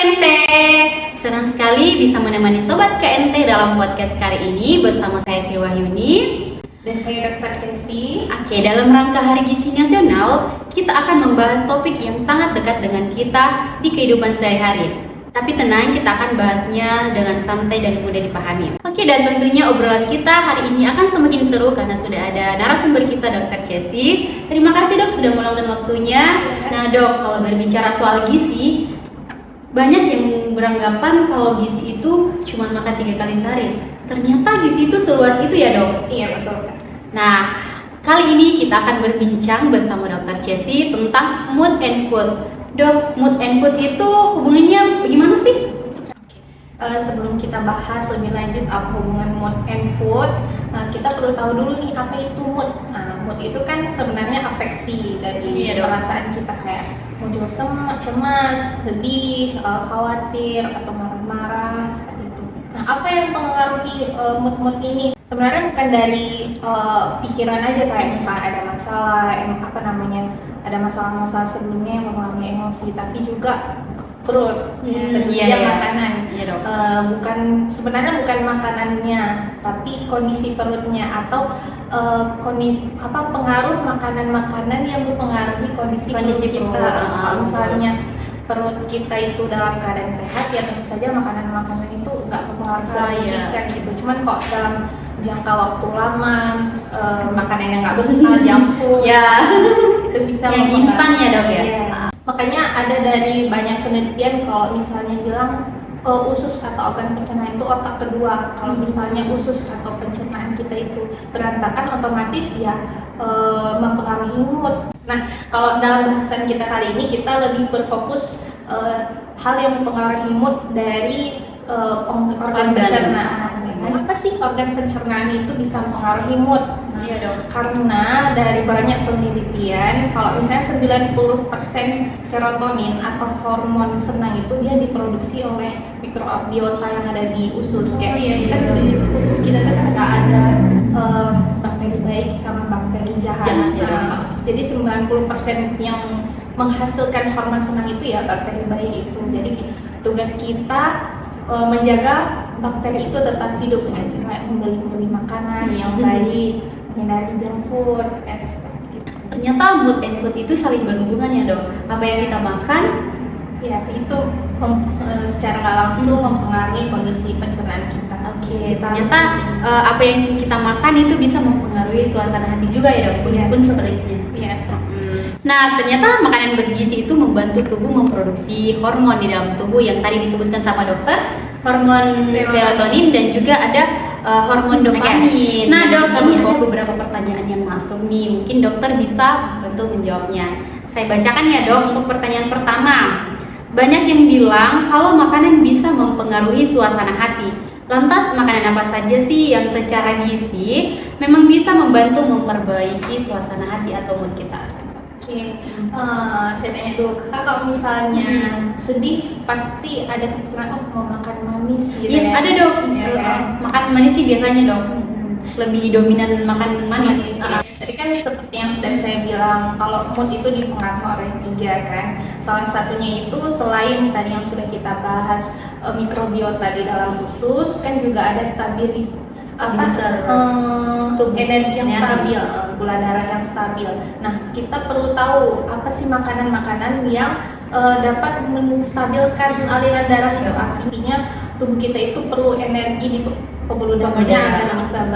KNT. Senang sekali bisa menemani Sobat KNT dalam podcast kali ini bersama saya Sri Wahyuni dan saya Dr. Casey. Oke, dalam rangka Hari Gizi Nasional, kita akan membahas topik yang sangat dekat dengan kita di kehidupan sehari-hari. Tapi tenang, kita akan bahasnya dengan santai dan mudah dipahami. Oke, dan tentunya obrolan kita hari ini akan semakin seru karena sudah ada narasumber kita, Dr. Casey. Terima kasih dok sudah meluangkan waktunya. Nah dok, kalau berbicara soal gizi, banyak yang beranggapan kalau gizi itu cuma makan 3 kali sehari. Ternyata gizi itu seluas itu ya dok? Iya betul. Nah, kali ini kita akan berbincang bersama Dr. Casey tentang mood and food. Dok, mood and food itu hubungannya bagaimana sih? Sebelum kita bahas lebih lanjut apa hubungan mood and food, kita perlu tahu dulu nih apa itu mood. Mood itu kan sebenarnya afeksi dari perasaan kita, kayak muncul cemas, sedih, khawatir atau marah-marah seperti itu. Nah, apa yang mempengaruhi mood ini? Sebenarnya bukan dari pikiran aja, kayak misalnya ada masalah, ada masalah-masalah sebelumnya yang mempengaruhi emosi, tapi juga perut, makanan. Sebenarnya bukan makanannya, tapi kondisi perutnya atau pengaruh makanan-makanan yang mempengaruhi kondisi perut kita. Kalau misalnya perut kita itu dalam keadaan sehat, ya tentu saja makanan-makanan itu nggak berpengaruh signifikan gitu. Cuman kok dalam jangka waktu lama, makanan yang nggak berserat, junk food, itu bisa yang instan ya dok ya. Makanya ada dari banyak penelitian kalau misalnya bilang usus atau organ pencernaan itu otak kedua. Kalau misalnya usus atau pencernaan kita itu berantakan, otomatis ya mempengaruhi mood. Nah, kalau dalam bahasan kita kali ini kita lebih berfokus hal yang mempengaruhi mood dari organ pencernaan. Kenapa sih organ pencernaan itu bisa mempengaruhi mood? Iya dong. Karena dari banyak penelitian, kalau misalnya 90% serotonin atau hormon senang itu dia diproduksi oleh mikrobiota yang ada di usus. Kan di usus kita kan nggak ada bakteri baik sama bakteri jahat. Jadi 90% yang menghasilkan hormon senang itu ya bakteri baik itu. Jadi tugas kita menjaga bakteri itu tetap hidup dengan cara membeli makanan yang baik, hindari junk food, seperti itu. Ternyata mood and food itu saling berhubungan ya dok. Apa yang kita makan, ya itu secara nggak langsung mempengaruhi kondisi pencernaan kita. Ternyata apa yang kita makan itu bisa mempengaruhi suasana hati juga ya dok, pun sebaliknya. Nah, ternyata makanan bergizi itu membantu tubuh memproduksi hormon di dalam tubuh yang tadi disebutkan sama dokter, hormon serotonin dan juga ada hormon dopamin. Nah, dok, ini ada beberapa pertanyaan yang masuk nih, mungkin dokter bisa bantu menjawabnya. Saya bacakan ya dok, untuk pertanyaan pertama. Banyak yang bilang kalau makanan bisa mempengaruhi suasana hati. Lantas makanan apa saja sih yang secara gizi memang bisa membantu memperbaiki suasana hati atau mood kita? Saya tanya dulu, kakak kalau misalnya sedih pasti ada kepikiran mau makan manis gitu ya? Ada dok, makan manis sih biasanya dok, lebih dominan makan manis. Tadi kan seperti yang sudah saya bilang, kalau mood itu dipengaruhi oleh 3 kan. Salah satunya itu selain tadi yang sudah kita bahas mikrobiota di dalam usus, kan juga ada energi yang stabil, gula darah yang stabil. Nah, kita perlu tahu apa sih makanan-makanan yang dapat menstabilkan aliran darah itu. Artinya tubuh kita itu perlu energi di pembuluh darahnya agar bisa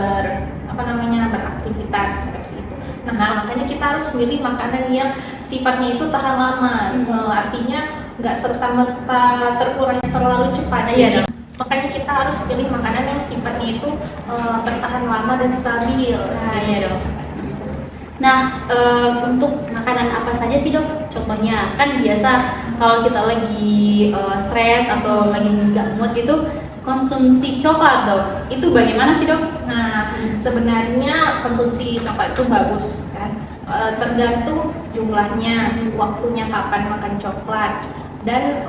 beraktivitas seperti itu. Nah, makanya kita harus milih makanan yang sifatnya itu tahan lama. Artinya nggak serta-merta terkurai terlalu cepat. Makanya kita harus pilih makanan yang sifatnya itu bertahan lama dan stabil. Nah, untuk makanan apa saja sih dok? Contohnya, kan biasa kalau kita lagi stres atau lagi nggak mood itu konsumsi coklat dok. Itu bagaimana sih dok? Nah, sebenarnya konsumsi coklat itu bagus kan. Tergantung jumlahnya, waktunya kapan makan coklat, dan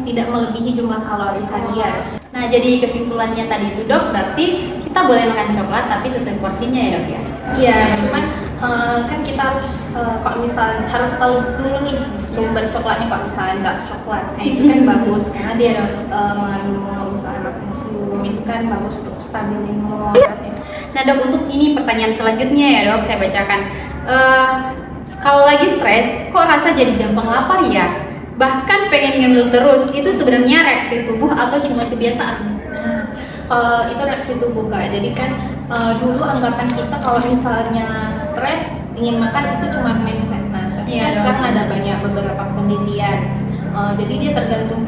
tidak melebihi jumlah kalori harian. Nah, jadi kesimpulannya tadi itu dok, berarti kita boleh makan coklat tapi sesuai porsinya ya dok ya? Iya, cuman kan kita harus kalau misalnya harus tahu dulu nih sumber coklatnya. Kalau misalnya dark coklat, nah itu kan bagus karena dia mengandung misalnya magnesium, itu kan bagus untuk stabilin mood. Nah dok, untuk ini pertanyaan selanjutnya ya dok, saya bacakan. Kalau lagi stres, kok rasa jadi gampang lapar ya? Bahkan pengen ngemil terus, itu sebenarnya reaksi tubuh atau cuma kebiasaan? Itu reaksi tubuh Kak. Jadi kan dulu anggapan kita kalau misalnya stres ingin makan itu cuma mindset. Nah, tapi kan sekarang ada banyak beberapa penelitian. Jadi dia tergantung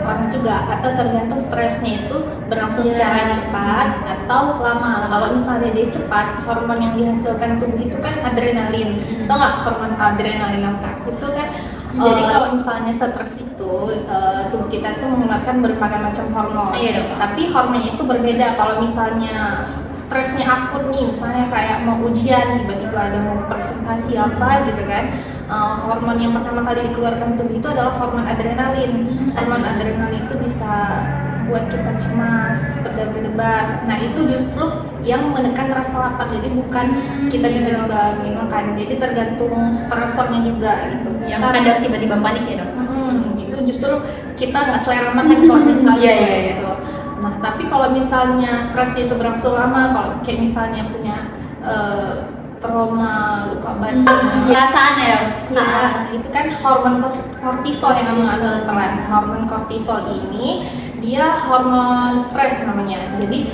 orang juga, atau tergantung stresnya itu berlangsung secara cepat atau lama. Kalau misalnya dia cepat, hormon yang dihasilkan tubuh itu kan adrenalin. Tahu nggak hormon adrenalin apa? Itu kan jadi kalau misalnya stres itu tubuh kita itu mengeluarkan berbagai macam hormon. Tapi hormonnya itu berbeda. Kalau misalnya stresnya akut nih, misalnya kayak mau ujian, tiba-tiba ada mau presentasi apa gitu kan, hormon yang pertama kali dikeluarkan tubuh itu adalah hormon adrenalin. Hormon adrenalin itu bisa buat kita cemas, berdebar. Nah itu justru yang menekan rasa lapar. Jadi bukan kita tiba-tiba ingin makan. Jadi tergantung stresornya juga gitu. Yang kadang tiba-tiba panik ya dok? Itu justru kita nggak selera makan kalau misalnya gitu. Nah tapi kalau misalnya stresnya itu berlangsung lama, kalau kayak misalnya punya trauma, luka batin, perasaan ya. Nah, itu kan hormon kortisol yang mengambil peran. Hormon kortisol ini dia hormon stres namanya. Jadi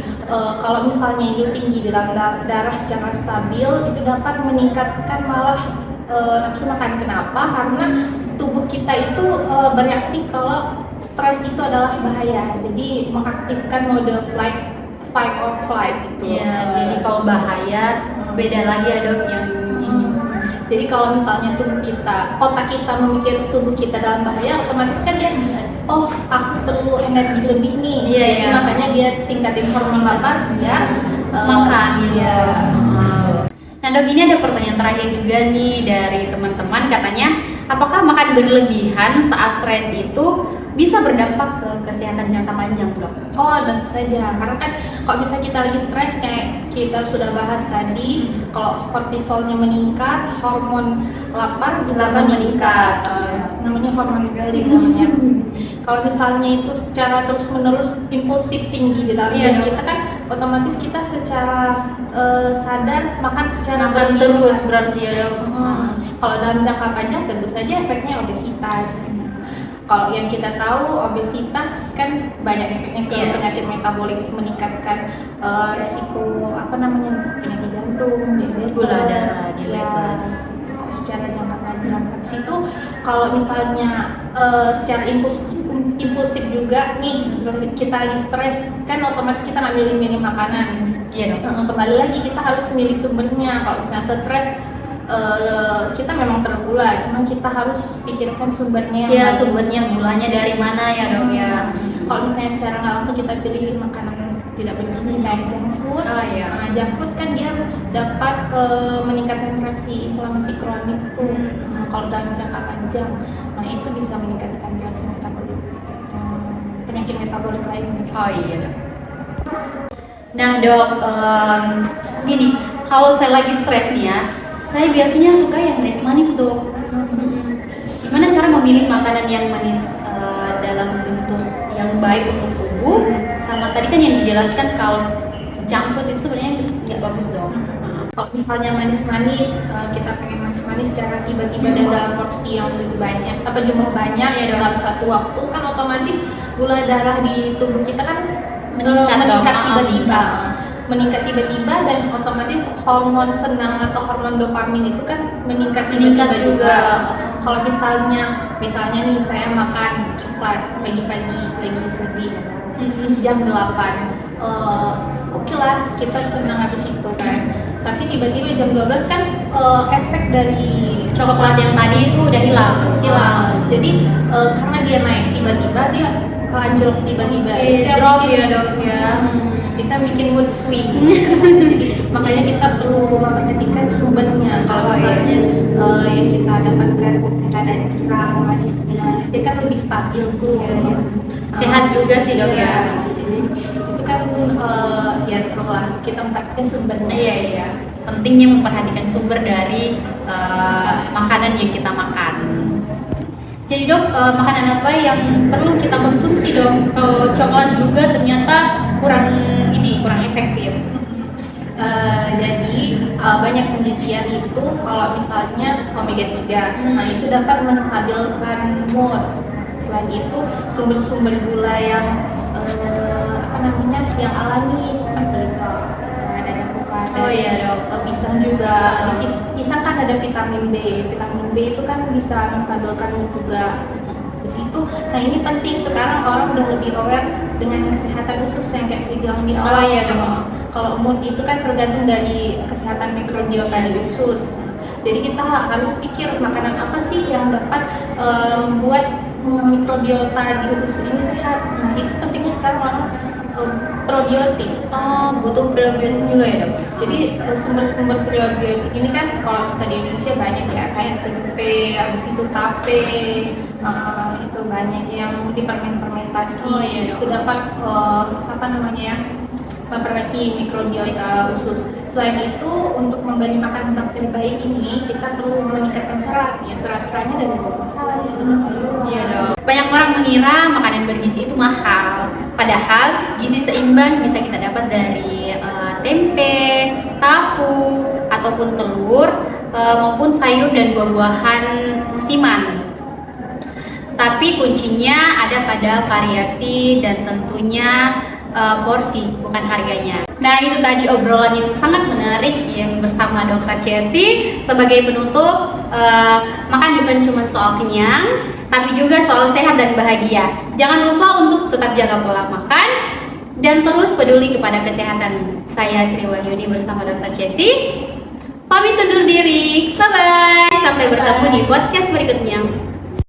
kalau misalnya itu tinggi dalam darah secara stabil, itu dapat meningkatkan malah nafsu makan. Kenapa? Karena tubuh kita itu bereaksi kalau stres itu adalah bahaya. Jadi mengaktifkan mode fight or flight gitu. Jadi kalau bahaya beda lagi ya dok yang ini. Jadi kalau misalnya otak kita memikir tubuh kita dalam bahaya, otomatis kan dia, oh aku perlu energi lebih nih. Jadi makanya dia tingkatin hormon lapar, dia makan gitu. Nah dok, ini ada pertanyaan terakhir juga nih dari teman-teman, katanya apakah makan berlebihan saat stres itu bisa berdampak ke kesehatan jangka panjang dok? Oh tentu saja, karena kan kalau bisa kita lagi stres kayak kita sudah bahas tadi, kalau kortisolnya meningkat, hormon lapar juga meningkat, namanya hormon ghrelin namanya. Kalau misalnya itu secara terus-menerus impulsif tinggi di dalam tubuh kita kan, otomatis kita secara sadar makan secara terus berarti ya dok. Kalau dalam jangka panjang tentu saja efeknya obesitas. Kalau yang kita tahu obesitas kan banyak efeknya ke penyakit metabolik, meningkatkan resiko penyakit jantung, diabetes, gula darah, diabetes. Kalau secara jangka panjang. Habis itu kalau misalnya secara impulsif juga nih, kita lagi stres kan otomatis kita nggak milih-milih makanan. Kembali lagi kita harus milih sumbernya. Kalau misalnya stres kita memang perlu gula, cuman kita harus pikirkan sumbernya. Sumbernya gulanya dari mana ya dok ya. Kalau misalnya secara nggak langsung kita pilih makanan tidak bergizi kayak junk food. Junk food kan dia dapat meningkatkan reaksi inflamasi kronik tuh. Kalau dalam jangka panjang, nah itu bisa meningkatkan reaksi metabolik, penyakit metabolik lainnya. Nah dok, gini, kalau saya lagi stres nih ya, saya biasanya suka yang manis-manis dok. Gimana cara memilih makanan yang manis dalam bentuk yang baik untuk tubuh? Sama tadi kan yang dijelaskan kalau junk food itu sebenarnya nggak bagus dong. Kalau misalnya manis-manis, kita pengen manis-manis secara tiba-tiba dan dalam porsi yang lebih banyak, jumlah banyak ya dalam satu waktu, kan otomatis gula darah di tubuh kita kan meningkat tiba-tiba dan otomatis hormon senang atau hormon dopamin itu kan meningkat tiba-tiba juga. Kalau misalnya nih saya makan coklat pagi-pagi lagi sedih jam 8, oke lah kita senang habis itu kan. Tapi tiba-tiba jam 12 kan efek dari coklat yang tadi itu udah hilang. Jadi karena dia naik tiba-tiba, dia anjlok tiba-tiba. Drop ya dok ya. Kita bikin mood swing. Jadi makanya kita perlu memperhatikan sumbernya. Kalau misalnya yang kita dapatkan misalnya dari pisang, manisnya, dia kan lebih stabil tuh. Sehat juga sih dok ya. Jadi itu kan ya perlu kita memperhatikan sumbernya. pentingnya memperhatikan sumber dari makanan yang kita makan. Jadi dok, makanan apa yang perlu kita konsumsi dok? Kalau coklat juga ternyata kurang efektif. Jadi banyak penelitian itu kalau misalnya omega 3, nah itu dapat menstabilkan mood. Selain itu sumber-sumber gula yang yang alami seperti ada avokado. Oh iya dok. Pisang juga, di pisang kan ada vitamin B. Vitamin B itu kan bisa menstabilkan mood juga. Terus itu, nah ini penting sekarang orang udah lebih aware dengan kesehatan usus yang kayak saya bilang di awal. Oh iya dong. Kalau mood itu kan tergantung dari kesehatan mikrobiota di usus. Jadi kita harus pikir makanan apa sih yang dapat membuat mikrobiota di usus ini sehat. Nah itu pentingnya sekarang orang probiotik. Oh, butuh probiotik juga ya dok? Jadi sumber-sumber probiotik ini kan kalau kita di Indonesia banyak ya, kayak tempe, habis itu tape, itu banyak yang difermentasi. Oh iya dok. Itu dapat memperbaiki mikrobiota usus. Selain itu untuk memberi makan bakteri baik ini kita perlu meningkatkan serat. Ya serat-seratnya dari buah-buahan, sayur-sayur. Iya dok. Banyak orang mengira makanan bergizi itu mahal. Padahal gizi seimbang bisa kita dapat dari tempe, tahu, ataupun telur, maupun sayur dan buah-buahan musiman. Tapi kuncinya ada pada variasi dan tentunya porsi, bukan harganya. Nah itu tadi obrolan yang sangat menarik yang bersama Dr. Jessie. Sebagai penutup, makan bukan cuma soal kenyang, tapi juga soal sehat dan bahagia. Jangan lupa untuk tetap jaga pola makan dan terus peduli kepada kesehatan. Saya Sri Wahyudi bersama Dr. Jessie. Pamit undur diri. Bye-bye. Sampai bertemu di podcast berikutnya.